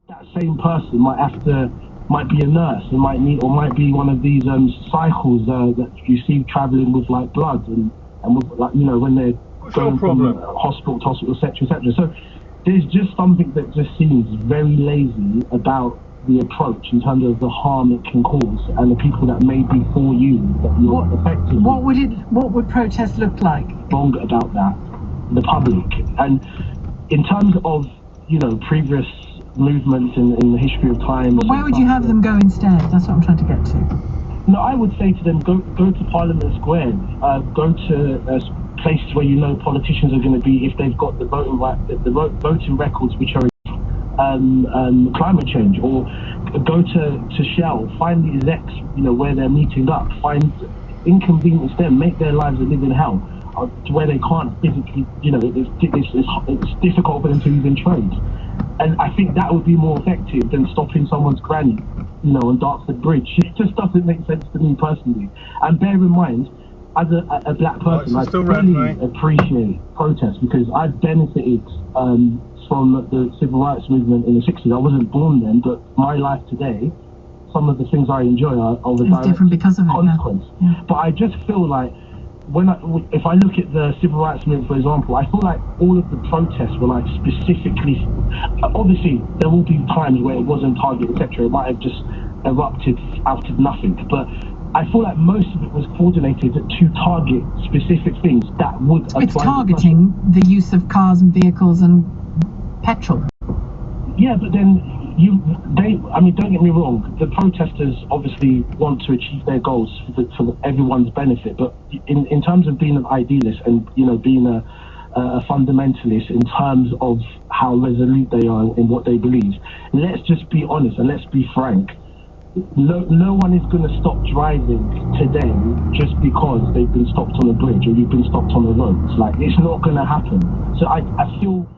that same person might be a nurse, and might be one of these cycles that you see traveling with like blood and with, like, you know, when they're going from hospital to hospital, etc., etc. So there's just something that just seems very lazy about the approach in terms of the harm it can cause and the people that may be for you that you're affecting. What would protest look like? Wrong about that, the public. And in terms of, you know, previous movements in the history of time. But where would you have them go instead? That's what I'm trying to get to. No, I would say to them, go to Parliament Square, go to places where you know politicians are going to be if they've got the voting right, the voting records which are climate change, or go to Shell, find the execs, you know, where they're meeting up, inconvenience them, make their lives a living hell, to where they can't physically, you know, it's difficult for them to even trade. And I think that would be more effective than stopping someone's granny, you know, on Dartford Bridge. It just doesn't make sense to me personally. And bear in mind, as a black person, I really appreciate protests because I've benefited from the civil rights movement in the 60s. I wasn't born then, but my life today, some of the things I enjoy are of a direct consequence. Yeah. But I just feel like if I look at the civil rights movement, for example, I feel like all of the protests were like specifically, obviously there will be times where it wasn't targeted, etc. It might have just erupted out of nothing, but I feel like most of it was coordinated to target specific things that would apply. It's targeting the use of cars and vehicles and petrol. Yeah, but then I mean, don't get me wrong, the protesters obviously want to achieve their goals for everyone's benefit, but in terms of being an idealist and, you know, being a fundamentalist in terms of how resolute they are in what they believe, let's just be honest and let's be frank. No one is going to stop driving today just because they've been stopped on a bridge or you've been stopped on the roads. Like, it's not going to happen. So I feel